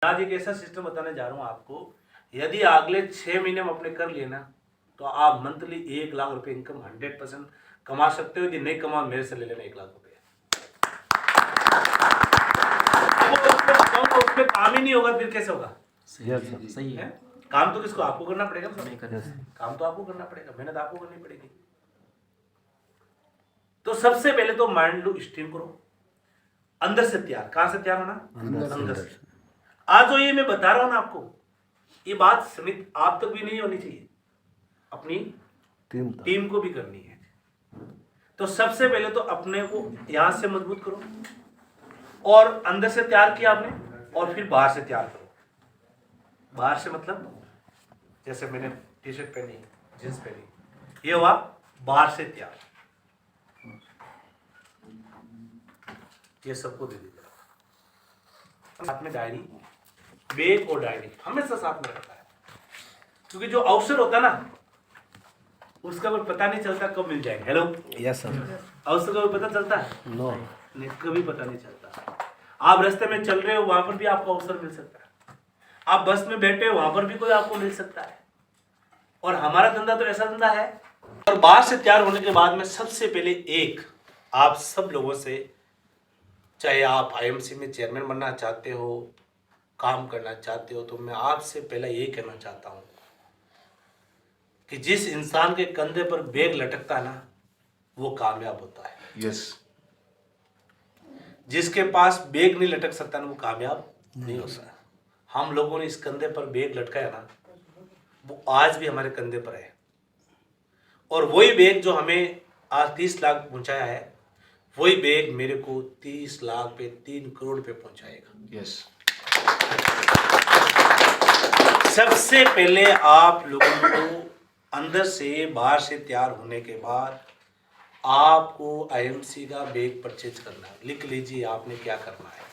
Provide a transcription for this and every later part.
आज एक ऐसा सिस्टम बताने जा रहा हूँ आपको, यदि अगले 6 महीने में अपने कर लिए ना तो आप मंथली 1 लाख रुपए इनकम 100% कमा सकते हो। यदि नहीं कमा मेरे से ले लेना 1 लाख रुपए। तो उसमें काम ही नहीं होगा फिर कैसे होगा? सही है। काम तो किसको? आपको करना पड़ेगा। काम तो आपको करना पड़ेगा, मेहनत आपको करनी पड़ेगी। तो सबसे पहले तो माइंड लो स्ट्रीम करो, अंदर से तैयार। कहां से तैयार होना? अंदर से। आज जो ये मैं बता रहा हूं ना आपको, ये बात सीमित आप तक भी नहीं होनी चाहिए, अपनी टीम को भी करनी है। तो सबसे पहले तो अपने को यहां से मजबूत करो, और अंदर से तैयार किया आपने, और फिर बाहर से तैयार करो। बाहर से मतलब जैसे मैंने टी शर्ट पहनी, जींस पहनी, ये हुआ बाहर से तैयार। ये सबको दे दीजिए। साथ में डायरी, बैग और डायरी हमेशा साथ में रखता है, क्योंकि जो अवसर होता है ना उसका कोई पता नहीं चलता कब मिल जाएगा। Hello, yes sir. अवसर का कोई पता चलता है? नो, नहीं, कभी पता नहीं चलता। आप रास्ते में चल रहे हो, वहां पर भी आपको अवसर मिल सकता है। आप बस में बैठे हो, वहां पर भी कोई आपको मिल सकता है। और हमारा धंधा तो ऐसा धंधा है। और बाहर से तैयार होने के बाद में सबसे पहले एक आप सब लोगों से, चाहे आप आईएमसी में चेयरमैन बनना चाहते हो, काम करना चाहते हो, तो मैं आपसे पहले यही कहना चाहता हूं कि जिस इंसान के कंधे पर बैग लटकता है ना, वो कामयाब होता है। यस। जिसके पास बैग नहीं लटक सकता ना, वो कामयाब नहीं होता। हम लोगों ने इस कंधे पर बैग लटकाया ना, वो आज भी हमारे कंधे पर है। और वही बैग जो हमें आज 30 लाख पहुंचाया है, वही बैग मेरे को 30 लाख पे 3 करोड़ पे पहुंचाएगा। यस। सबसे पहले आप लोगों को अंदर से बाहर से तैयार होने के बाद आपको आईएमसी का बैग परचेज करना है। लिख लीजिए आपने क्या करना है।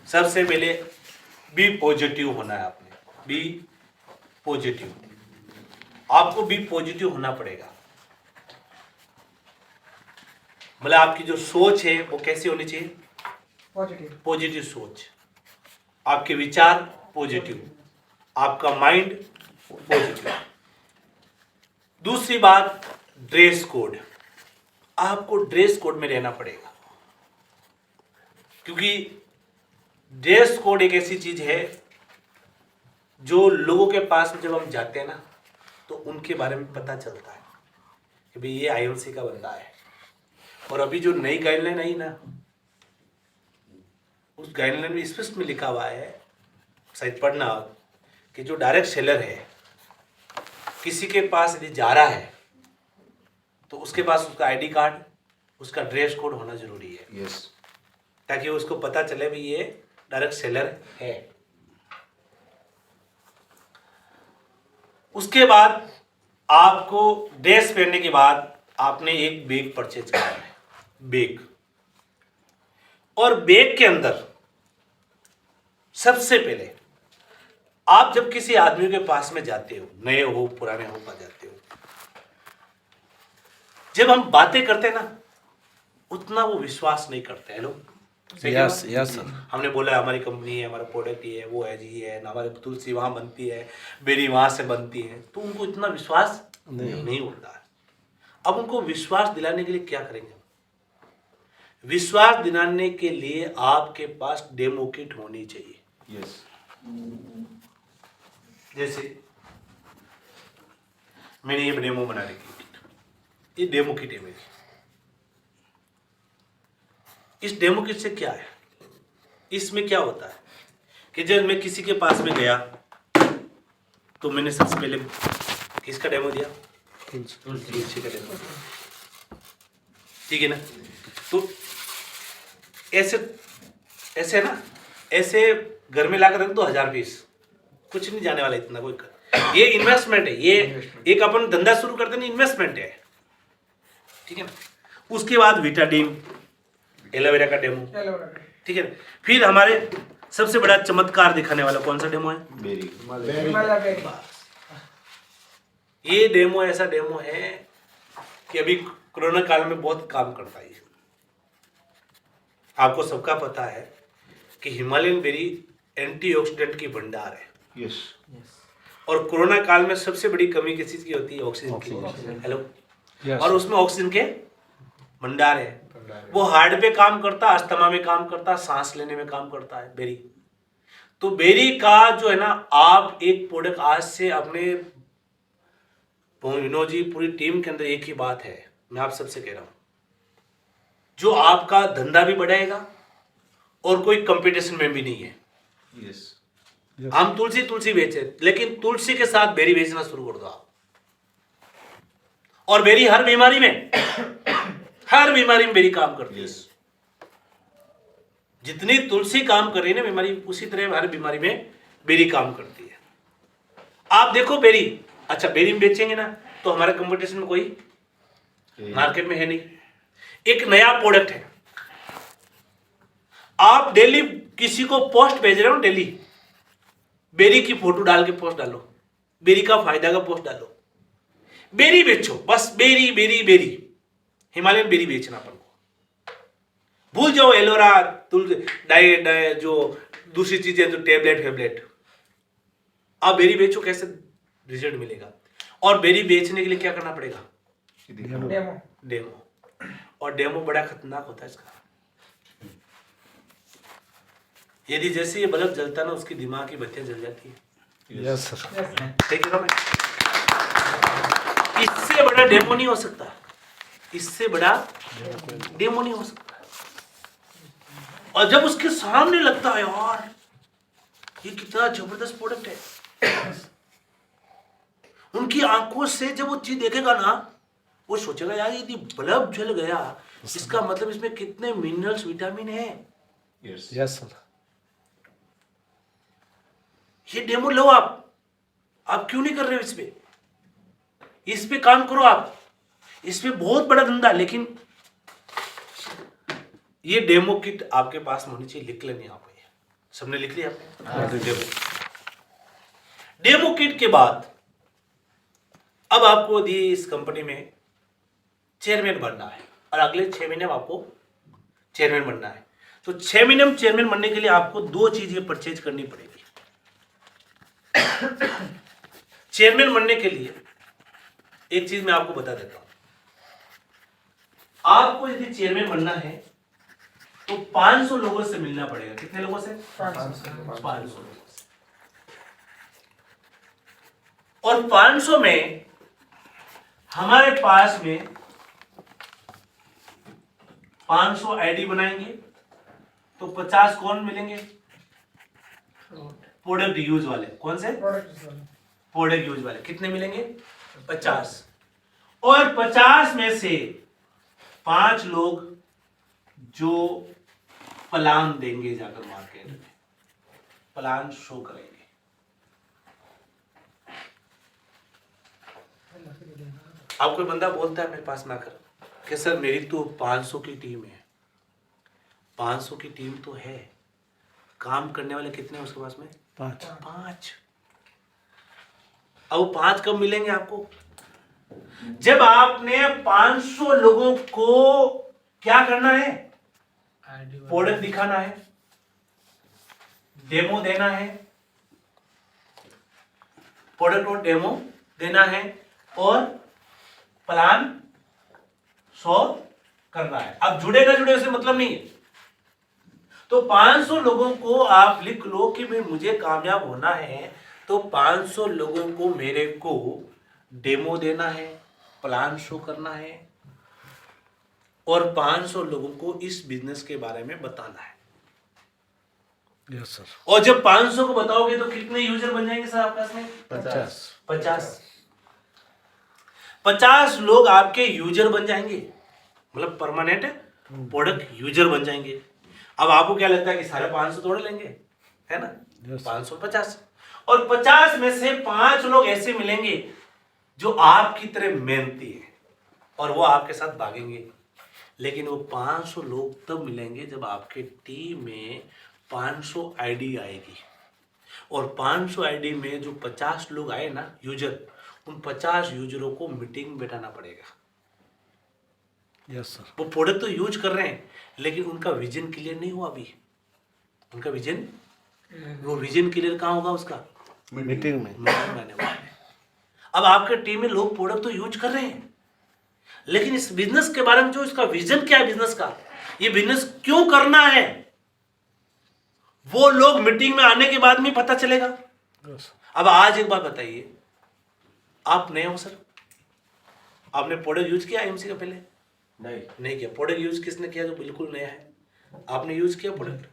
सबसे पहले बी पॉजिटिव होना है। आपने बी पॉजिटिव, आपको बी पॉजिटिव होना पड़ेगा। मतलब आपकी जो सोच है वो कैसी होनी चाहिए? पॉजिटिव सोच। आपके विचार पॉजिटिव, आपका माइंड पॉजिटिव। दूसरी बात, ड्रेस कोड। आपको ड्रेस कोड में रहना पड़ेगा, क्योंकि ड्रेस कोड एक ऐसी चीज है जो लोगों के पास में जब हम जाते हैं ना, तो उनके बारे में पता चलता है कि भाई ये आईएमसी का बंदा है। और अभी जो नई गाइडलाइन आई ना, उस गाइडलाइन में स्पष्ट में लिखा हुआ है, शायद पढ़ना, कि जो डायरेक्ट सेलर है, किसी के पास यदि जा रहा है तो उसके पास उसका आईडी कार्ड, उसका ड्रेस कोड होना जरूरी है। यस। ताकि उसको पता चले भी ये डायरेक्ट सेलर है। उसके बाद आपको ड्रेस पहनने के बाद आपने एक बैग परचेज करना है। बैग, और बैग के अंदर सबसे पहले आप जब किसी आदमी के पास में जाते हो, नए हो पुराने हो पा जाते हो, जब हम बातें करते हैं ना, उतना वो विश्वास नहीं करते हैं लोग। Yes yes sir. हमने बोला हमारी कंपनी है, हमारा प्रोडक्ट ये है, वो है जी, ये है ना, हमारी तुलसी वहां बनती है, बेरी वहां से बनती है, तो उनको इतना विश्वास नहीं होता है। अब उनको विश्वास दिलाने के लिए क्या करेंगे? विश्वास दिलाने के लिए आपके पास डेमो किट होनी चाहिए। यस। जैसे मैंने ये डेमो बना रखी, ये डेमो किट है मेरी। इस डेमो किट से क्या है? इसमें क्या होता है कि जब मैं किसी के पास में गया तो मैंने सबसे पहले किसका डेमो दिया? तुलसी का डेमो दिया। ठीक है ना? तो ऐसे ना, ऐसे घर में लाकर रख दो 1000 पीस, कुछ नहीं जाने वाला इतना कोई। ये इन्वेस्टमेंट है, ये एक अपन धंधा शुरू करते ना, इन्वेस्टमेंट है। ठीक है ना? उसके बाद विटाडीन, एलोवेरा का डेमो, ठीक है ना? फिर हमारे सबसे बड़ा चमत्कार दिखाने वाला कौन सा डेमो है? बेरी। ये डेमो ऐसा डेमो है कि अभी कोरोना काल में बहुत काम करता है। आपको सबका पता है कि हिमालयन बेरी एंटीऑक्सीडेंट की भंडार है। यस। और कोरोना काल में सबसे बड़ी कमी किस चीज की होती है? ऑक्सीजन की। हेलो। Yes, और उसमें ऑक्सीजन के भंडार है। वो हार्ट पे काम करता, अस्थमा में काम करता, सांस लेने में काम करता है बेरी। तो बेरी का जो है ना, आप एक प्रोडक्ट आज से अपने विनोद जी पूरी टीम के अंदर एक ही बात है, मैं आप सबसे कह रहा हूं, जो आपका धंधा भी बढ़ाएगा और कोई कंपटीशन में भी नहीं है। यस। हम तुलसी तुलसी बेचे, लेकिन तुलसी के साथ बेरी बेचना शुरू कर दो आप, और बेरी हर बीमारी में हर बीमारी में बेरी काम करती है। यस। जितनी तुलसी काम कर रही है ना बीमारी, उसी तरह हर बीमारी में बेरी काम करती है। आप देखो बेरी, अच्छा बेरी में बेचेंगे ना तो हमारे कंपटीशन में कोई मार्केट में है नहीं। एक नया प्रोडक्ट है, आप डेली किसी को पोस्ट भेज रहे हो, डेली बेरी की फोटो डाल के पोस्ट डालो, बेरी का फायदा का पोस्ट डालो, बेरी बेचो, बस berry berry berry, Himalayan berry बेचना अपन को। भूल जाओ एलोरा तुलसी डाई जो दूसरी चीजें, जो टेबलेट फेबलेट, आप बेरी बेचो, कैसे रिजल्ट मिलेगा। और बेरी बेचने के लिए क्या करना पड़ेगा? डेमो। और डेमो बड़ा खतरनाक होता है इसका। यदि जैसे ये बल्ब जलता है ना, उसकी दिमाग की बत्तियां जल जाती है। Yes, sir. ठीक है ना? इससे बड़ा डेमो नहीं हो सकता, इससे बड़ा डेमो नहीं हो सकता। और जब उसके सामने लगता है यार ये कितना जबरदस्त प्रोडक्ट है, उनकी आंखों से जब वो चीज देखेगा ना, वो सोचेगा यार यदि बल्ब जल गया, इसका मतलब इसमें कितने मिनरल्स विटामिन है। यस। Yes, sir. ये डेमो लो आप क्यों नहीं कर रहे हो? इस पे काम करो आप, इस पे बहुत बड़ा धंधा। लेकिन ये डेमो किट आपके पास होनी चाहिए, लिख लेनी आप। सबने लिख लिया आपने? डेमो किट के बाद अब आपको दी इस कंपनी में चेयरमैन बनना है, और अगले 6 महीने में आपको चेयरमैन बनना है। तो 6 महीने में चेयरमैन बनने के लिए आपको 2 चीजें परचेज करनी पड़ेगी। चेयरमैन बनने के लिए एक चीज मैं आपको बता देता हूं, आपको यदि चेयरमैन बनना है तो 500 लोगों से मिलना पड़ेगा। कितने लोगों से? 500 लोगों से। और 500 में हमारे पास में 500 आईडी बनाएंगे तो 50 कौन मिलेंगे? प्रोडक्ट यूज वाले। कौन से? प्रोडक्ट यूज वाले। कितने मिलेंगे? 50। और 50 में से 5 लोग जो प्लान देंगे, जाकर मार्केट में प्लान शो करेंगे। आप कोई बंदा बोलता है मेरे पास में आकर कि सर मेरी तो 500 की टीम है। 500 की टीम तो है, काम करने वाले कितने हैं उसके पास में? 5। अब 5 कब मिलेंगे आपको? जब आपने 500 लोगों को क्या करना है? प्रोडक्ट दिखाना है, डेमो देना है, प्रोडक्ट और डेमो देना है, और प्लान शो करना है। अब जुड़ेगा जुड़े उसे मतलब नहीं है। तो 500 लोगों को आप लिख लो कि भाई मुझे कामयाब होना है तो 500 लोगों को मेरे को डेमो देना है, प्लान शो करना है, और 500 लोगों को इस बिजनेस के बारे में बताना है। Yes, sir. और जब 500 को बताओगे तो कितने यूजर बन जाएंगे सर आपके पास में? 50। 50 लोग आपके यूजर बन जाएंगे, मतलब परमानेंट प्रोडक्ट यूजर बन जाएंगे। अब आपको क्या लगता है कि सारे 500 तोड़ लेंगे, है ना? Yes. 550। और 50 में से 5 लोग ऐसे मिलेंगे जो आपकी तरह मेहनती है, और वो आपके साथ भागेंगे। लेकिन वो 500 लोग तब मिलेंगे जब आपके टीम में 500 आईडी आएगी। और 500 आईडी में जो 50 लोग आए ना यूजर, उन 50 यूजरों को मीटिंग बैठाना पड़ेगा। Yes, sir. वो प्रोडक्ट तो यूज कर रहे हैं, लेकिन उनका विजन क्लियर नहीं हुआ अभी। उनका विजन, वो विजन क्लियर कहाँ होगा उसका? मीटिंग में। मीटिंग में आने वाला है। अब आपके टीम में लोग प्रोडक्ट तो यूज कर रहे हैं, लेकिन इस बिजनेस के बारे में जो इसका विजन क्या है बिजनेस का, ये बिजनेस क्यों करना है, वो लोग मीटिंग में आने के बाद में पता चलेगा। Yes. अब आज एक बात बताइए, आप नए हो सर, आपने प्रोडक्ट यूज किया एमसी का पहले? नहीं किया। प्रोडक्ट यूज किसने किया जो बिल्कुल नया है? आपने यूज किया प्रोडक्ट?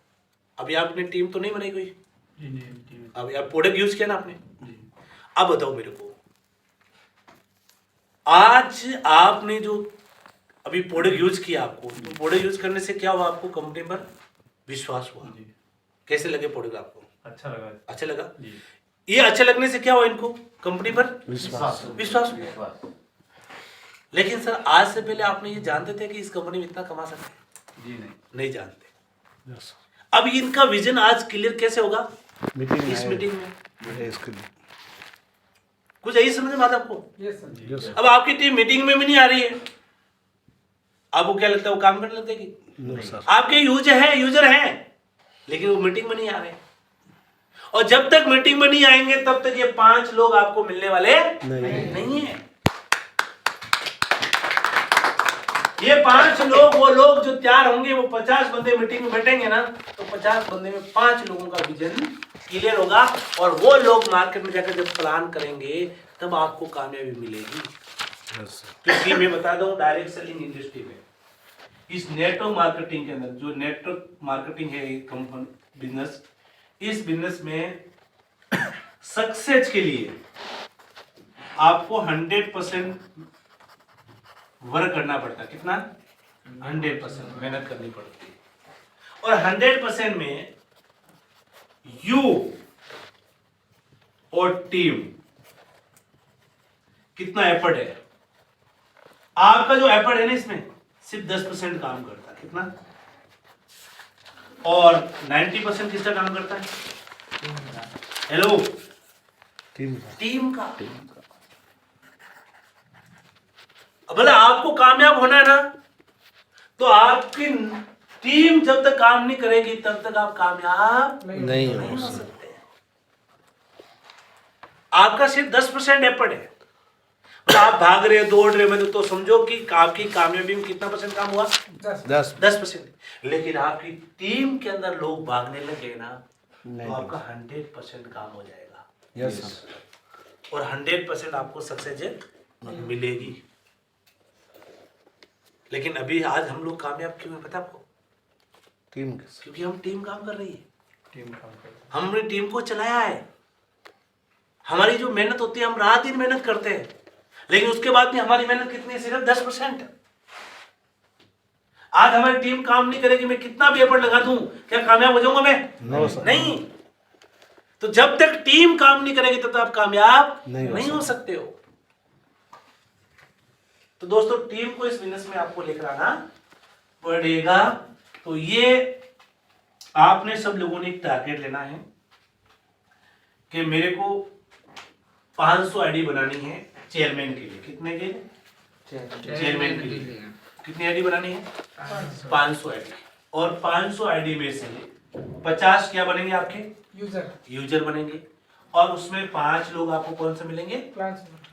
अभी आपने टीम तो नहीं बनाई कोई? अभी आप प्रोडक्ट यूज किया ना आपने? अब बताओ मेरे को, आज आपने जो अभी प्रोडक्ट यूज किया, आपको तो प्रोडक्ट यूज करने से क्या हुआ? आपको कंपनी पर विश्वास हुआ। कैसे लगे प्रोडक्ट आपको? अच्छा लगा। अच्छा लगा। ये अच्छा लगने से क्या हुआ? इनको कंपनी पर विश्वास। विश्वास हुआ। लेकिन सर आज से पहले आपने ये जानते थे कि इस कंपनी में इतना कमा सकते हैं? जी नहीं जानते। Yes. अब इनका विजन आज क्लियर कैसे होगा? मीटिंग इस है। मीटिंग में। है इसके लिए। कुछ यही समझ में आता आपको? Yes. अब आपकी टीम मीटिंग में भी नहीं आ रही है, आपको क्या लगता है वो काम करने लगेगी? No, sir. आपके यूजर हैं, लेकिन वो मीटिंग में नहीं आ रहे। और जब तक मीटिंग में नहीं आएंगे तब तक ये 5 लोग आपको मिलने वाले नहीं है। ये 5 लोग, वो लोग जो तैयार होंगे, वो 50 बंदे मीटिंग में बैठेंगे ना, तो 50 बंदे में 5 लोगों का विजन क्लियर होगा, और वो लोग मार्केट में जाकर जब प्लान करेंगे तब आपको कामयाबी मिलेगी। Yes, sir. क्योंकि मैं बता दूं, डायरेक्ट सेलिंग इंडस्ट्री में, इस नेटवर्क मार्केटिंग के अंदर, जो नेटवर्क मार्केटिंग है ये कंपनी बिजनेस, इस बिजनेस में सक्सेस के लिए आपको 100% वर्क करना पड़ता है। कितना? 100% मेहनत करनी पड़ती है। और 100% में यू और टीम कितना एफर्ट है? आपका जो एफर्ट है ना, इसमें सिर्फ 10% काम करता है। कितना? और 90% किसका काम करता है? हेलो, टीम का। टीम का। भले आपको कामयाब होना है ना, तो आपकी टीम जब तक काम नहीं करेगी तब तक आप कामयाब नहीं नहीं हो हो सकते। सकते। आपका सिर्फ 10% एफर्ट है, मतलब आप भाग रहे दौड़ रहे, मतलब तो समझो कि आपकी कामयाबी में कितना परसेंट काम हुआ? 10%। लेकिन आपकी टीम के अंदर लोग भागने लगे ना, तो आपका 100% काम हो जाएगा। Yes, sir. और 100% आपको सक्सेस मिलेगी। लेकिन अभी आज हम लोग कामयाब क्यों है पता आपको? टीम के साथ। क्योंकि हम टीम काम कर रही है, टीम काम कर। हमने टीम को चलाया है। हमारी जो मेहनत होती है, हम रात दिन मेहनत करते हैं, लेकिन उसके बाद भी हमारी मेहनत कितनी है? सिर्फ 10%। आज हमारी टीम काम नहीं करेगी, मैं कितना भी एफर्ट लगा दूं, क्या कामयाब हो जाऊंगा मैं? No, sir. नहीं। तो जब तक टीम काम नहीं करेगी तब तक आप कामयाब नहीं नहीं हो सकते हो। तो दोस्तों, टीम को इस बिजनेस में आपको लेकर आना पड़ेगा। तो ये आपने सब लोगों ने एक टारगेट लेना है कि मेरे को 500 आईडी बनानी है चेयरमैन के लिए। कितने के लिए? चेयरमैन के लिए कितनी आईडी बनानी है? 500 आईडी। और 500 आईडी में से 50 क्या बनेंगे? आपके यूजर बनेंगे। और उसमें 5 लोग आपको कौन से मिलेंगे?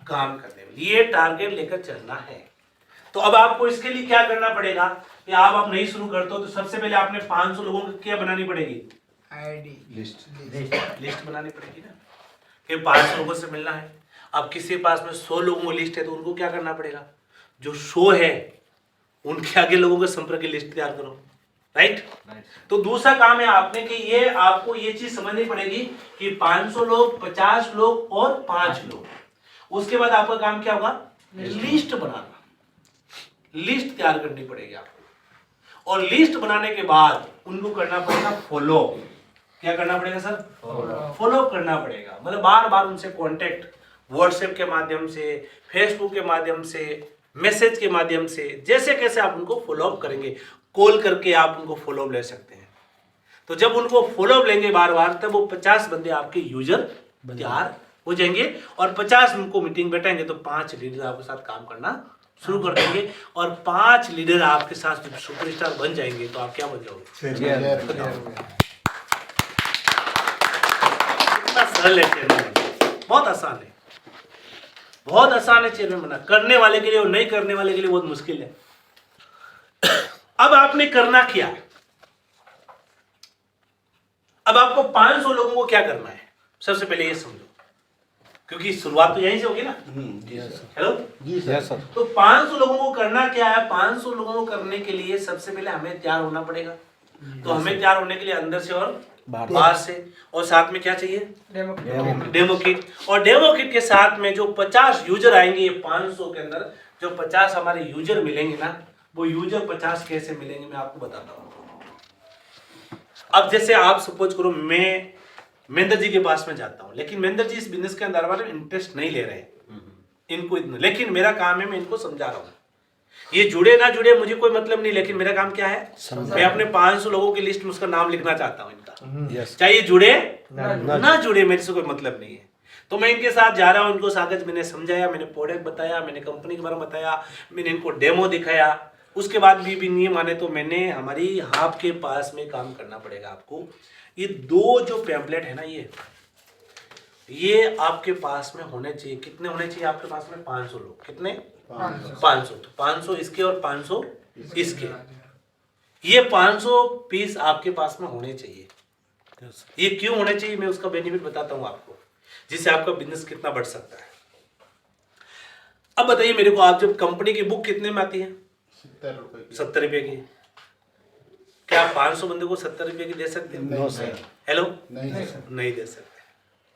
काम करने में। ये टारगेट लेकर चलना है। तो अब आपको इसके लिए क्या करना पड़ेगा कि आप नहीं शुरू करते हो तो सबसे पहले आपने 500 लोगों की क्या बनानी पड़ेगी? आईडी लिस्ट बनानी पड़ेगी ना, कि 500 लोगों से मिलना है। अब किसी के पास में 100 लोगों की लिस्ट है तो उनको क्या करना पड़ेगा? जो शो है उनके आगे लोगों के संपर्क की लिस्ट तैयार करो। राइट। तो दूसरा काम है आपने कि ये आपको ये चीज समझनी पड़ेगी कि 500 लोग, 50 लोग और 5 लोग। उसके बाद आपका काम क्या होगा? लिस्ट बनाना, लिस्ट तैयार करनी पड़ेगी आपको। और लिस्ट बनाने के बाद उनको करना पड़ेगा फॉलो। क्या करना पड़ेगा सर? फॉलो करना पड़ेगा। मतलब बार बार उनसे कांटेक्ट, व्हाट्सएप के माध्यम से, फेसबुक के माध्यम से, मैसेज के माध्यम से, जैसे कैसे आप उनको फॉलो अप करेंगे। कॉल करके आप उनको फॉलो अप ले सकते हैं। तो जब उनको फॉलो अप लेंगे बार बार, तब वो 50 बंदे आपके यूजर तैयार हो जाएंगे। और 50 उनको मीटिंग बैठेंगे तो 5 लीडर आपके साथ काम करना शुरू कर देंगे। और 5 लीडर आपके साथ जब सुपरस्टार बन जाएंगे तो आप क्या बन जाओगे? कर ले चेयरमैन, बहुत आसान है, बहुत आसान है चेयरमैन बनना, करने वाले के लिए और नहीं करने वाले के लिए बहुत मुश्किल है। अब आपने करना क्या है, अब आपको 500 लोगों को क्या करना है, सबसे पहले ये समझो, क्योंकि शुरुआत तो यहीं से होगी ना। हेलो जी सर। तो 500 लोगों को करना क्या है, 500 लोगों को करने के लिए सबसे पहले हमें तैयार होना पड़ेगा। तो हमें तैयार होने के लिए अंदर से और बाहर से, और साथ में क्या चाहिए, डेमो किट। और डेमो किट के साथ में जो 50 यूजर आएंगे, ये 500 के अंदर जो 50 हमारे यूजर मिलेंगे ना, वो यूजर 50 कैसे मिलेंगे मैं आपको बताता हूँ। अब जैसे आप सपोज करो मैं महेंद्र जी के पास में जाता हूँ, लेकिन महेंद्र जी इस बिजनेस के अंदर इंटरेस्ट नहीं ले रहे हैं इनको इतना, लेकिन मेरा काम है मैं इनको समझा रहा हूँ। ये जुड़े ना जुड़े मुझे कोई मतलब नहीं, लेकिन मेरा काम क्या है, मैं अपने 500 लोगों की लिस्ट में उसका नाम लिखना चाहता हूँ इनका, चाहे ये जुड़े ना जुड़े मेरे से कोई मतलब नहीं है। तो मैं इनके साथ जा रहा हूँ, इनको कागज मैंने समझाया, मैंने प्रोडक्ट बताया, मैंने कंपनी के बारे में बताया, मैंने इनको डेमो दिखाया। उसके बाद भी नहीं माने तो मैंने हमारी आपके पास में काम करना पड़ेगा आपको। ये 2 जो पैम्पलेट है ना, ये आपके पास में होने चाहिए। कितने होने चाहिए आपके पास में, 500 लोग, कितने 500। तो 500 इसके और 500 इसके, ये 500 पीस आपके पास में होने चाहिए। ये क्यों होने चाहिए मैं उसका बेनिफिट बताता हूं आपको, जिससे आपका बिजनेस कितना बढ़ सकता है। अब बताइए मेरे को, आप जब कंपनी की बुक कितने में आती है, 70 रुपए की, क्या आप 500 बंदे को 70 रुपए की दे सकते हैं? No sir. हेलो, नहीं दे सकते।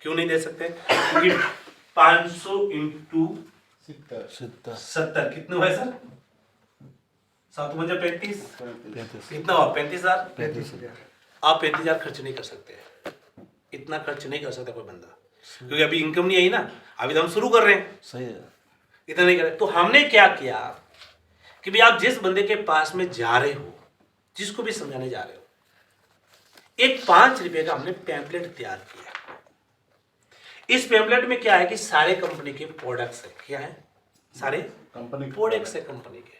क्यों नहीं दे सकते? क्योंकि 500 इंटू 70 कितने हुए सर, 7 मुझे 35 कितना हुआ, 35,000। आप 35,000 खर्च नहीं कर सकते, इतना खर्च नहीं कर सकता कोई बंदा, क्योंकि अभी इनकम नहीं आई ना, अभी तो हम शुरू कर रहे हैं। सही है। इतना नहीं कर। तो हमने क्या किया कि भाई आप जिस बंदे के पास में जा रहे हो, जिसको भी समझाने जा रहे हो, एक 5 रुपए का हमने पैम्पलेट तैयार किया। इस पैम्पलेट में क्या है कि सारे कंपनी के प्रोडक्ट्स है, क्या है, सारे कंपनी प्रोडक्ट्स है कंपनी के।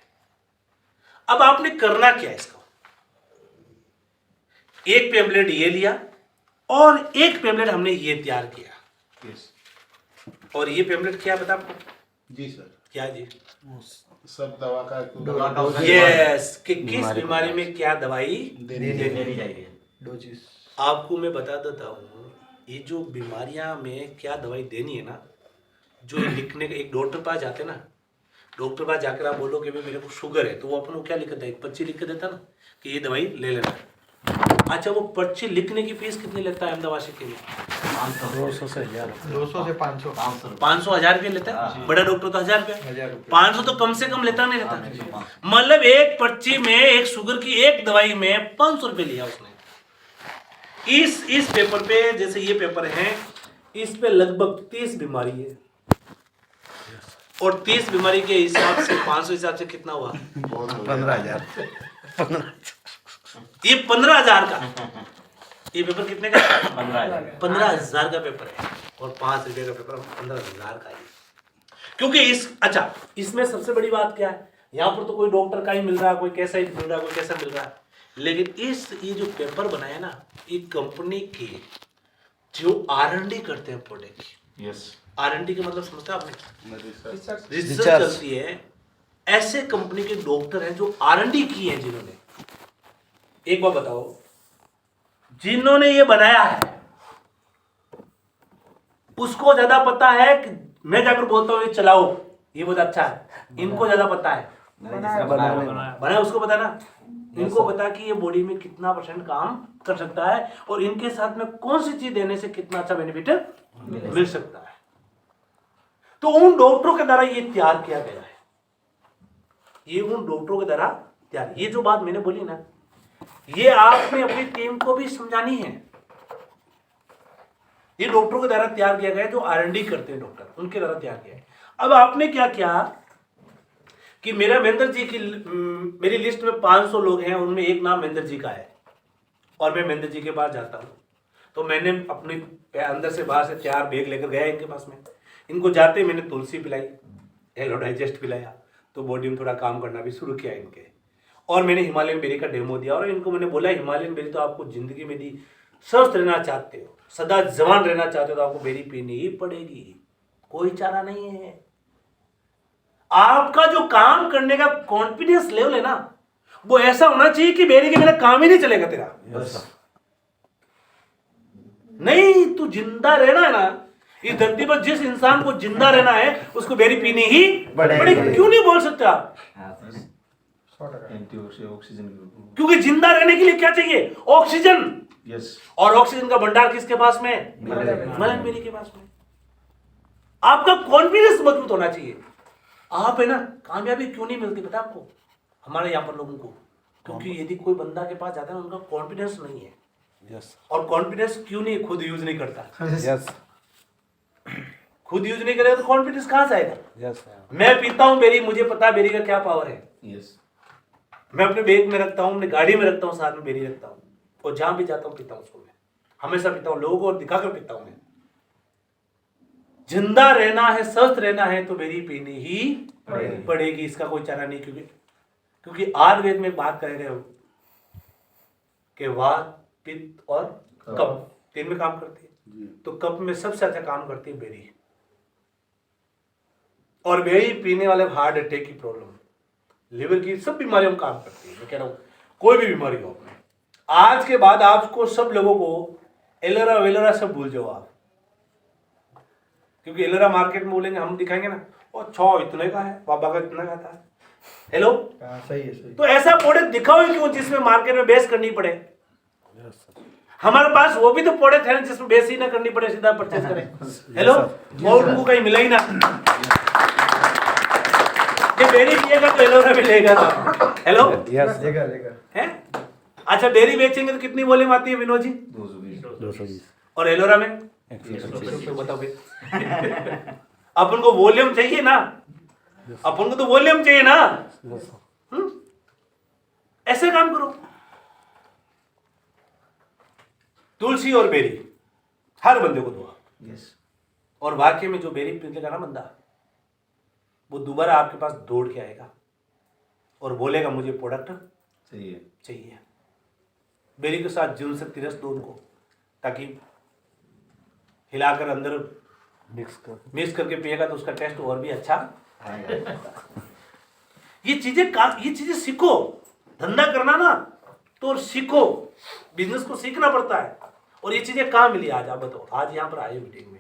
अब आपने करना क्या है, इसका एक पैम्पलेट ये लिया और एक पैम्पलेट हमने ये तैयार किया। और ये पैम्पलेट क्या है पता आपको? जी सर। क्या जी? सब दवा का यस, कि किस बीमारी में क्या दवाई देनी चाहिए। आपको मैं बता देता हूँ, ये जो बीमारियां में क्या दवाई देनी है ना, जो लिखने का, एक डॉक्टर पास जाते ना, डॉक्टर पास जाकर आप बोलो कि भाई मेरे को शुगर है, तो वो अपन को क्या लिख देता है, एक पर्ची लिख के देता ना कि ये दवाई ले लेना। अच्छा, वो पर्ची लिखने की फीस कितनी लगता है अहमदाबाद के लिए? 200 से 1000। 200 से 500 500 1000 रुपये लेता है। बड़ा डॉक्टर तो 1000 रुपये, 500 तो कम से कम लेता नहीं लेता। मतलब एक पर्ची में, एक शुगर की एक दवाई में 500 रुपये लिया उसने। इस पेपर पे, जैसे ये पेपर है, इस पे लगभग 30 बीमारी है, और 30 बीमारी के हिसाब से 500 हिसाब से कितना हुआ? 15,000। ये 15,000 का, ये पेपर कितने का? 15,000 का पेपर है, और 5 रुपए का पेपर 15,000 का है। क्योंकि अच्छा, इसमें सबसे बड़ी बात क्या है, यहाँ पर तो कोई डॉक्टर का ही मिल रहा है, कोई कैसा ही मिल रहा है, कोई कैसा मिल रहा है, लेकिन ये जो पेपर बनाया ना, ये कंपनी के जो R&D करते हैं प्रोडक्ट की। R&D का मतलब समझते हैं आपने? रिसर्च चलती है। ऐसे कंपनी के डॉक्टर हैं जो R&D की है, जिन्होंने, एक बार बताओ, जिन्होंने ये बनाया है उसको ज्यादा पता है कि मैं जाकर बोलता हूँ ये चलाओ, ये बहुत अच्छा है, इनको ज्यादा पता है बनाया उसको पता ना, इनको पता कि ये बॉडी में कितना % काम कर सकता है, और इनके साथ में कौन सी चीज देने से कितना अच्छा बेनिफिट मिल सकता है। तो उन डॉक्टरों के द्वारा ये तैयार किया गया है, ये उन डॉक्टरों के द्वारा तैयार। ये जो बात मैंने बोली ना, ये आपने अपनी टीम को भी समझानी है। ये डॉक्टरों के द्वारा तैयार किया गया है, जो R&D करते हैं डॉक्टर, उनके द्वारा तैयार किया है। अब आपने क्या किया कि मेरा महेंद्र जी की, मेरी लिस्ट में 500 लोग हैं, उनमें एक नाम महेंद्र जी का है, और मैं महेंद्र जी के पास जाता हूँ, तो मैंने अपने अंदर से बाहर से 4 बैग लेकर गया इनके पास में। इनको जाते मैंने तुलसी पिलाई, हेलो डाइजेस्ट पिलाया, तो बॉडी में थोड़ा काम करना भी शुरू किया इनके, और मैंने हिमालयन बेरी का डेमो दिया, और इनको मैंने बोला हिमालयन बेरी तो आपको जिंदगी में दी, स्वस्थ रहना चाहते हो सदा जवान रहना चाहते हो तो आपको बेरी पीनी ही पड़ेगी, कोई चारा नहीं है। आपका जो काम करने का कॉन्फिडेंस लेवल है ना, वो ऐसा होना चाहिए कि बेरी के बिना काम ही नहीं चलेगा तेरा। नहीं, तू जिंदा रहना है ना, इस धरती पर जिस इंसान को जिंदा रहना है उसको बेरी पीनी ही पड़ेगी। क्यों नहीं बोल सकते आप? ऑक्सीजन। क्योंकि जिंदा रहने के लिए क्या चाहिए? ऑक्सीजन। यस। और ऑक्सीजन का भंडार किसके पास में? मलन बेरी के पास में। आपका कॉन्फिडेंस मजबूत होना चाहिए। आप है ना, कामयाबी क्यों नहीं मिलती पता आपको? हमारे यहाँ पर लोगों को, क्योंकि यदि कोई बंदा के पास जाता है उनका कॉन्फिडेंस नहीं है। यस और कॉन्फिडेंस क्यों नहीं? खुद यूज नहीं करता। यस खुद यूज नहीं करेगा तो कॉन्फिडेंस कहां से आएगा? यस मैं पीता हूं बेरी, मुझे पता है बेरी का क्या पावर है। यस। मैं अपने बैग में रखता हूं, अपनी गाड़ी में रखता हूं, साथ में बेरी रखता हूं, और जहां भी जाता हूं पीता हूं उसको। मैं हमेशा पीता हूं, लोगों को दिखाकर पीता हूं। मैं जिंदा रहना है, स्वस्थ रहना है तो बेरी पीनी ही पड़ेगी, इसका कोई चारा नहीं। क्योंकि आयुर्वेद में बात कर रहे हो कि वात, पित्त और कफ तीन में काम करती है, तो कफ में सबसे अच्छा काम करती है बेरी। और बेरी पीने वाले हार्ट अटैक की प्रॉब्लम, लिवर की सब बीमारियों में काम करती है। मैं कह रहा हूं कोई भी बीमारी हो, आज के बाद आपको सब लोगों को एलोरा वेलोरा सब भूल जाओ आप, क्योंकि एलोरा मार्केट में बोलेंगे, हम दिखाएंगे ना, और 6 इतने का है, बाबा का इतना का था। हेलो, सही है, सही। तो ऐसा प्रोडक्ट दिखाओ क्यों जिसमें मार्केट में बेस करनी पड़े। हमारे पास वो भी तो प्रोडक्ट है ना जिसमें बेस ही ना करनी पड़े, सीधा परचेज करें। हेलो, वो उनको कहीं मिला ही ना। ये बेरी पिएगा तो एलोरा भी लेगा ना। हेलो, यस लेगा। है? अच्छा, बेरी बेचेंगे तो कितनी वॉल्यूम आती है विनोद जी? 220 और एलोरा में 125 तो बताओ भाई। अपन को वॉल्यूम चाहिए ना, अपन को तो वॉल्यूम चाहिए ना। ऐसे काम करो। तुलसी और बेरी हर बंदे को दो। यस। और वाकई में जो बेरी पी लेगा ना बंदा, वो दोबारा आपके पास दौड़ के आएगा और बोलेगा मुझे प्रोडक्ट चाहिए। बेरी के साथ जीवन शक्ति रस दो उनको, ताकि हिलाकर अंदर मिक्स करके पिएगा तो उसका टेस्ट और भी अच्छा आएगा। ये चीजें सीखो। धंधा करना ना तो सीखो, बिजनेस को सीखना पड़ता है। और ये चीजें कहाँ मिली आज आप बताओ? आज यहाँ पर आए मीटिंग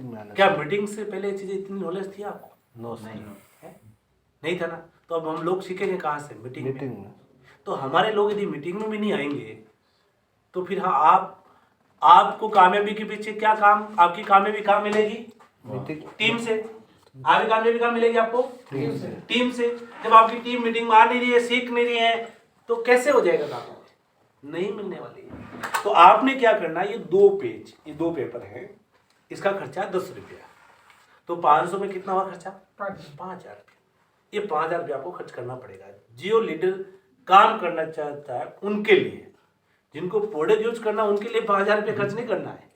में आना क्या मीटिंग से पहले ये चीजें इतनी नॉलेज थी आपको? नहीं था ना। तो अब हम लोग सीखेंगे कहाँ से? मीटिंग में। तो हमारे लोग यदि मीटिंग में भी नहीं आएंगे तो फिर हाँ, आपको कामयाबी के पीछे क्या काम, आपकी कामयाबी कहाँ मिलेगी? टीम से। आपकी कामयाबी कहाँ मिलेगी आपको? टीम से। जब आपकी टीम मीटिंग में आ नहीं रही है, सीख नहीं रही है, तो कैसे हो जाएगा काम? नहीं मिलने वाली है। तो आपने क्या करना, ये 2 पेज, ये 2 पेपर है, इसका खर्चा 10 रुपया। तो 500 में कितना हुआ खर्चा? 5,000 रुपया। ये 5,000 रुपया आपको खर्च करना पड़ेगा। जो लीडर काम करना चाहता है उनके लिए, जिनको प्रोडक्ट यूज करना उनके लिए 5,000 रुपया खर्च नहीं करना है,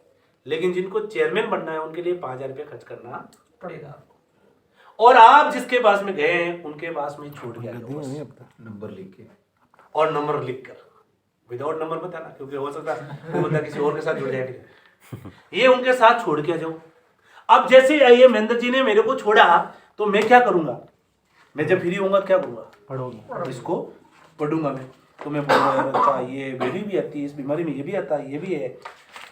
लेकिन जिनको चेयरमैन बनना है उनके लिए 5,000 रुपया खर्च करना पड़ेगा आपको। और आप जिसके पास में गए हैं उनके पास में छोड़ के नंबर लिख के, और नंबर लिख कर, विदाउट नंबर बताना, क्योंकि हो सकता है वो बंदा किसी और के साथ जुड़ जाएगा। ये उनके साथ छोड़ के जाओ। अब जैसे ये महेंद्र जी ने मेरे को छोड़ा तो मैं क्या करूंगा? मैं जब फ्री होऊंगा क्या करूंगा? पढ़ूंगा, इसको पढ़ूंगा मैं। तो मैं बोलूंगा अच्छा ये बेरी भी आती है, इस बीमारी में ये भी आता है, ये भी है,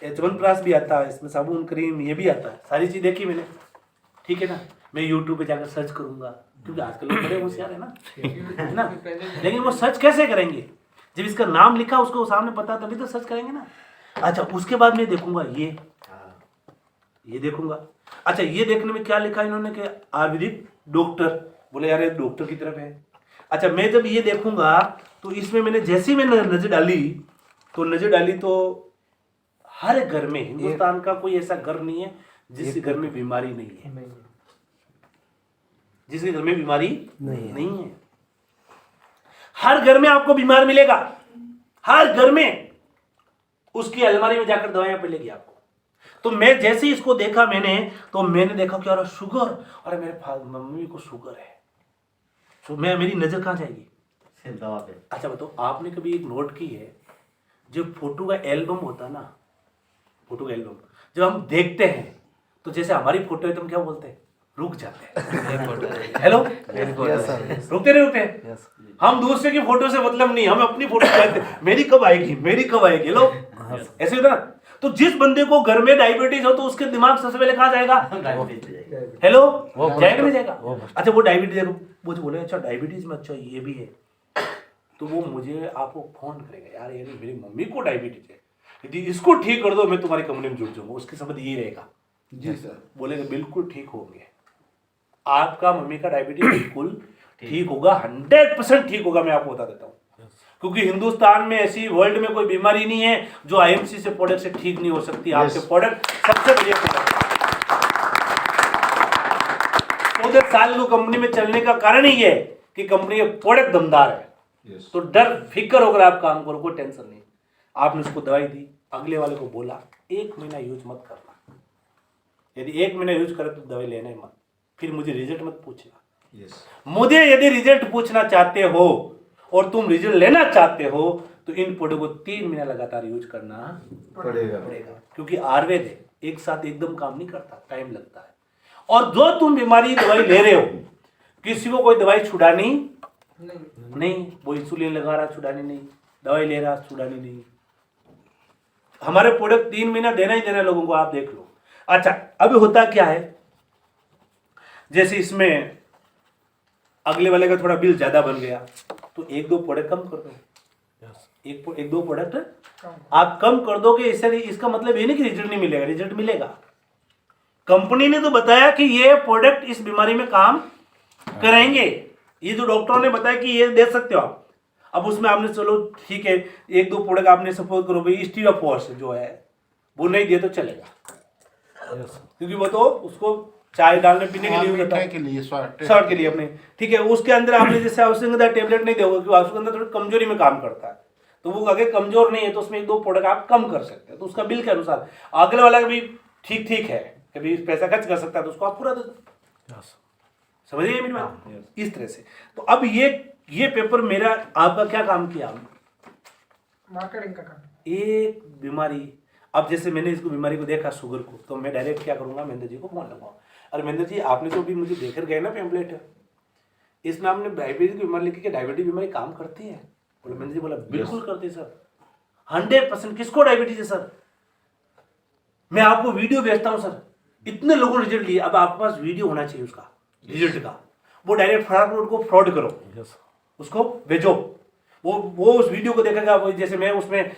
च्यवनप्राश भी आता है, इसमें साबुन क्रीम ये भी आता है, सारी चीज देखी मैंने। ठीक है ना। मैं यूट्यूब पे जाकर सर्च करूंगा, क्योंकि आजकल लोग बड़े होशियार है ना। लेकिन वो सर्च कैसे करेंगे? जब इसका नाम लिखा उसको सामने पता तभी तो सर्च करेंगे ना। अच्छा, उसके बाद मैं देखूंगा ये देखूंगा। अच्छा, ये देखने में क्या लिखा इन्होंने कि आयुर्वेदिक डॉक्टर, बोले यार ये डॉक्टर की तरफ है। अच्छा, मैं जब ये देखूंगा तो इसमें मैंने जैसे ही मैंने नजर डाली तो हर घर में, हिंदुस्तान का कोई ऐसा घर नहीं है जिसके घर में बीमारी नहीं है, जिसके घर में बीमारी नहीं है। हर घर में आपको बीमार मिलेगा, हर घर में। उसकी अलमारी में जाकर दवाइयां मिलेगी आपको। तो मैं जैसे ही इसको देखा मैंने देखा कि यार शुगर, अरे मेरे मम्मी को शुगर है, तो मेरी नजर कहाँ जाएगी? दवा पे। अच्छा बताओ, आपने कभी एक नोट की है, जो फोटो का एल्बम होता ना, फोटो का एल्बम जब हम देखते हैं तो जैसे हमारी फोटो है तो हम क्या बोलते हैं, रुक जाते हैं। हेलो, रुकते नहीं रुकते। हम दूसरे की फोटो से मतलब नहीं, हम अपनी फोटो चाहते हैं, मेरी कब आएगी, मेरी कब आएगी। हेलो, ऐसे होता ना। तो जिस बंदे को घर में डायबिटीज हो तो उसके दिमाग सबसे पहले कहाँ जाएगा, हेलो, जाएगा नहीं जाएगा। अच्छा वो डायबिटीज, वो बोले अच्छा डायबिटीज में, अच्छा ये भी है, तो वो मुझे आपको फोन करेगा, यार ये मेरी मम्मी को डायबिटीज है, यदि इसको ठीक कर दो मैं तुम्हारी कंपनी में जुड़ जाऊंगा। उसके शब्द ये रहेगा, जी सर। बोलेगा बिल्कुल ठीक होंगे, आपका मम्मी का डायबिटीज बिल्कुल ठीक होगा, 100% ठीक होगा, मैं आपको बता देता हूँ। क्योंकि हिंदुस्तान में ऐसी वर्ल्ड में कोई बीमारी नहीं है जो आईएमसी से प्रोडक्ट से ठीक नहीं हो सकती। आपके प्रोडक्ट सबसे बढ़िया प्रोडक्ट। 14 साल को कंपनी में चलने का कारण ही है कि कंपनी के प्रोडक्ट दमदार है। तो डर फिक्र होकर आप काम करो, कोई टेंशन नहीं। आपने उसको दवाई दी, अगले वाले को बोला 1 महीना यूज मत करना, यदि 1 महीना यूज करे तो दवाई लेना ही मत, फिर मुझे रिजल्ट मत पूछना। मुझे यदि रिजल्ट पूछना चाहते हो और तुम रिजल्ट लेना चाहते हो तो इन प्रोडक्ट को 3 महीना लगातार यूज करना पड़ेगा। क्योंकि आयुर्वेद है, एक साथ एकदम काम नहीं करता, टाइम लगता है। और जो तुम बीमारी दवाई ले रहे हो, किसी को कोई दवाई छुड़ानी नहीं, वो इंसुलिन लगा रहा छुड़ानी नहीं, दवाई ले रहा छुड़ानी नहीं। हमारे प्रोडक्ट 3 महीना देना ही देना लोगों को, आप देख लो। अच्छा अभी होता क्या है, जैसे इसमें अगले वाले का थोड़ा बिल ज्यादा बन गया तो 1-2 प्रोडक्ट कम कर दो, एक दो प्रोडक्ट आप कम कर दोगे, इससे इसका मतलब ये नहीं कि रिजल्ट नहीं मिलेगा, रिजल्ट मिलेगा। कंपनी ने तो बताया कि ये प्रोडक्ट इस बीमारी में काम करेंगे, ये जो डॉक्टरों ने बताया कि ये दे सकते हो आप। अब उसमें आपने चलो ठीक है 1-2 प्रोडक्ट आपने सपोज करो भाई स्टीरोफोर्स जो है वो नहीं दिए तो चलेगा, क्योंकि वो तो उसको चाय डालने पीने के लिए यूज होता है, शॉर्ट के लिए अपने, ठीक है। उसके अंदर आपने जैसे उसके टेबलेट नहीं दोगे क्योंकि उसके अंदर थोड़ी कमजोरी में काम करता है, तो वो अगर कमजोर नहीं है तो उसमें 1-2 प्रोडक्ट आप कम कर सकते हैं, तो उसका बिल के अनुसार अगले वाला भी ठीक है, कभी पैसा खर्च कर सकता है तो उसको आप पूरा दे दो। समझिए मेरी बात, इस तरह से। तो अब ये पेपर मेरा आपका क्या काम किया, मार्केटिंग का काम। एक बीमारी, अब जैसे मैंने इसको बीमारी को देखा शुगर को, तो मैं डायरेक्ट क्या करूंगा, महेंद्र जी को फोन लगाऊंगा, अरे महेंद्र जी आपने तो भी मुझे देकर गए ना पैम्पलेट, इसमें आपने डायबिटीज की बीमारी लिखी कि डायबिटीज बीमारी काम करती है। बोले महेंद्र जी, बोला बिल्कुल करती है सर, 100%। किसको डायबिटीज है सर, मैं आपको वीडियो भेजता हूँ सर, इतने लोगों ने रिजल्ट लिए। अब आपके पास वीडियो होना चाहिए उसका रिजल्ट का, वो डायरेक्ट फटाफट को फ्रॉड करो, उसको भेजो, वो उस वीडियो को देखेगा। वो जैसे मैं उसमें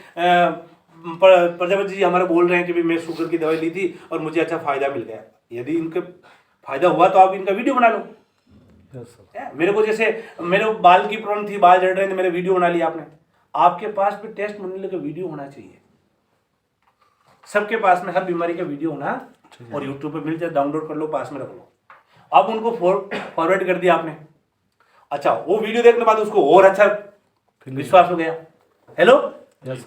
प्रजापति जी हमारे बोल रहे हैं कि भी मैं शुगर की दवाई ली थी और मुझे अच्छा फायदा मिल गया, यदि इनके फायदा हुआ तो आप इनका वीडियो बना लो। मेरे को जैसे मेरे बाल की प्रॉब्लम थी, बाल झड़ रहे थे, मेरे वीडियो बना लिया आपने। आपके पास भी टेस्ट मनी का वीडियो होना चाहिए, सबके पास में हर बीमारी का वीडियो होना, और यूट्यूब पे मिल जाए, डाउनलोड कर लो, पास में रख लो। अब उनको फॉरवर्ड कर दिया आपने, अच्छा वो वीडियो देखने के बाद उसको और अच्छा विश्वास हो गया। हेलो,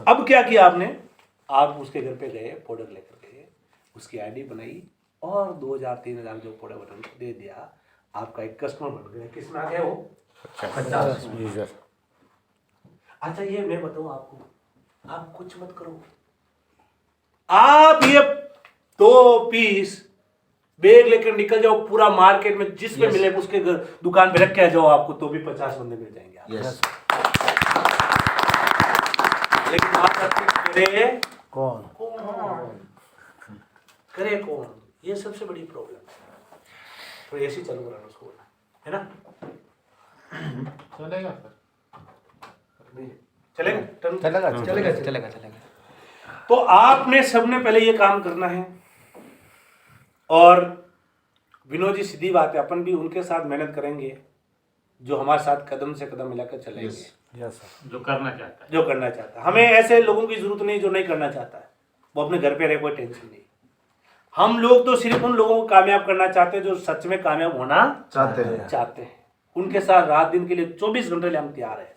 अब क्या किया आपने, आप उसके घर पे गए, प्रोडक्ट लेकर गए, उसकी आईडी बनाई और 2000-3000 जो प्रोडक्ट दे दिया, आपका एक कस्टमर बन गया। किसमें आ गया वो, 50। अच्छा ये मैं बताऊं आपको, आप कुछ मत करो, आप ये 2 पीस बैग लेकर निकल जाओ पूरा मार्केट में, जिसमें मिले उसके दुकान पे रख के आ जाओ, आपको तो भी 50 बंदे मिल जाएंगे। लेकिन आप करे कौन करे कौन, ये सबसे बड़ी प्रॉब्लम है। तो ऐसे चालू कराना उसको, है ना, चलेगा। तो आपने सबने पहले ये काम करना है, और विनोद जी सीधी बात है, अपन भी उनके साथ मेहनत करेंगे जो हमारे साथ कदम से कदम मिलाकर चलेंगे। जो करना चाहता है। हमें ऐसे लोगों की जरूरत नहीं जो नहीं करना चाहता है, वो अपने घर पे रहे, कोई टेंशन नहीं। हम लोग तो सिर्फ उन लोगों को कामयाब करना चाहते हैं जो सच में कामयाब होना चाहते हैं। उनके साथ रात दिन के लिए 24 घंटे लिए हम तैयार हैं।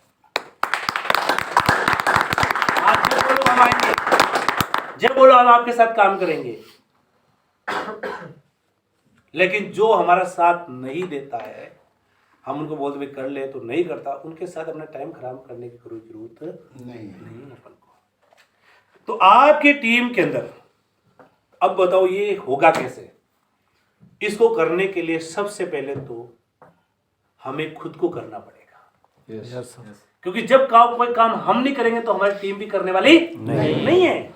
आप जब बोलो हम आएंगे, जब बोलो हम आपके साथ काम करेंगे। लेकिन जो हमारा साथ नहीं देता है, हम उनको बोलते भाई कर ले, तो नहीं करता, उनके साथ अपना टाइम खराब करने की कोई जरूरत नहीं अपन को। तो आपकी टीम के अंदर अब बताओ ये होगा कैसे? इसको करने के लिए सबसे पहले तो हमें खुद को करना पड़ेगा। यस क्योंकि जब कोई काम हम नहीं करेंगे तो हमारी टीम भी करने वाली नहीं है।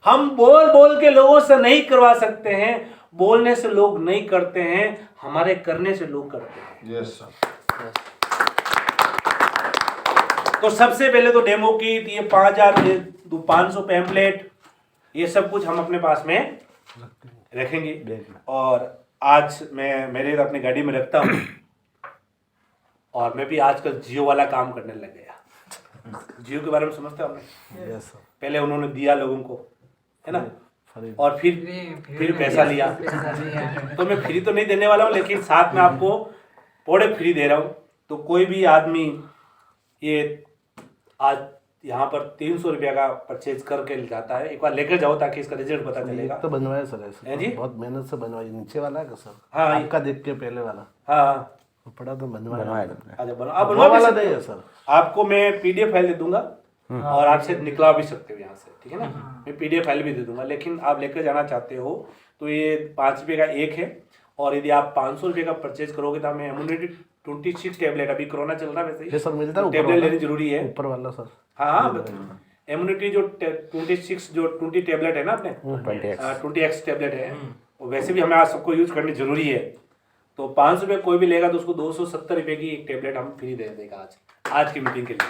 हम बोल बोल के लोगों से नहीं करवा सकते हैं, बोलने से लोग नहीं करते हैं, हमारे करने से लोग करते हैं। यस तो सबसे पहले तो डेमो किट, ये 5,500 पैम्पलेट, ये सब कुछ हम अपने पास में रखेंगे। और आज मैं मेरे अपनी गाड़ी में रखता हूँ, और मैं भी आजकल जियो वाला काम करने लग गया। जियो के बारे में समझते हो आपने? पहले उन्होंने दिया लोगों को, है ना, और फिर पैसा लिया। तो मैं फ्री तो नहीं देने वाला हूँ, लेकिन साथ में आपको प्रोडक्ट फ्री दे रहा हूँ। तो कोई भी आदमी ये आज यहाँ पर 300 रुपया का परचेज करके जाता है, एक बार लेकर जाओ ताकि इसका रिजल्ट पता चलेगा। तो बनवाया सर ऐसे, है जी? बहुत मेहनत से बनवाई। नीचे वाला है सर? हाँ, आपका देख के पहले वाला हाँ पड़ा तो बनवाया। अच्छा बनो, वो आप बनवा भी वाला सकते नहीं हो। है सर। आपको मैं पीडीएफ फाइल दे दूंगा और आपसे निकला भी सकते हो यहाँ से, ठीक है ना। मैं पीडीएफ फाइल भी दे दूंगा, लेकिन आप लेकर जाना चाहते हो तो ये 5 रुपये का एक है। और यदि आप 500 रुपये का परचेज करोगे तो हमें इम्यूनिटी 26 टैबलेट, अभी कोरोना चल रहा है वैसे ये सर मिलता है ऊपर टैबलेट वाला? लेनी जरूरी है। ऊपर वाला सर? हाँ, इम्यूनिटी जो 26 जो 20 टैबलेट है ना अपने, 20x टैबलेट है, वो वैसे भी हमें आज सबको यूज करनी जरूरी है। तो 500 रुपये कोई भी लेगा तो उसको 270 रुपये की एक टैबलेट हम फ्री दे देगा आज की मीटिंग के लिए।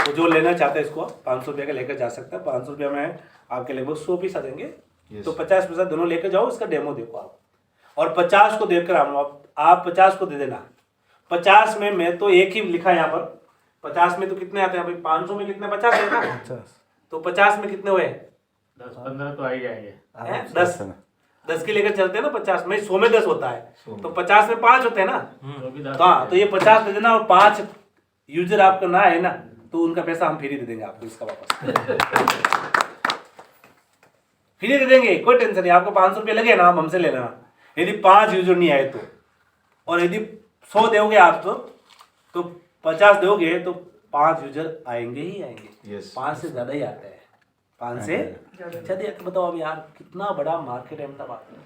तो जो लेना चाहता है इसको 500 रुपये का लेकर जा सकता है। 500 रुपये में आपके लगभग 100 पीस आ जाएंगे। तो 50 पैसा दोनों लेकर जाओ, इसका डेमो देखो आप, और 50 को देकर आप 50 को दे देना। 50 में मैं तो एक ही लिखा यहाँ पर, 50 में तो कितने आते हैं भाई? 500 में कितने? 50 है ना। 50 तो 50 में कितने हुए? 10-15 तो आ ही जाएंगे। 10 की लेकर चलते हैं ना। 50 में 100 में 10 होता है, तो 50 में 5 होते हैं ना। तो भी 10 हाँ, तो ये 50 दे देना, और 5 यूजर आपका ना है ना, तो उनका पैसा हम फ्री दे देंगे आपको, इसका वापस फ्री दे देंगे, कोई टेंशन नहीं। आपको 500 रुपये लगे ना, आप हमसे लेना। यदि 5 यूजर नहीं आए तो, और यदि 100 दोगे आप तो 50 दोगे तो 5 यूजर आएंगे ही आएंगे। 5 से ज्यादा ही आते हैं, 5 से ज्यादा। बताओ अब यार, कितना बड़ा मार्केट है अहमदाबाद में।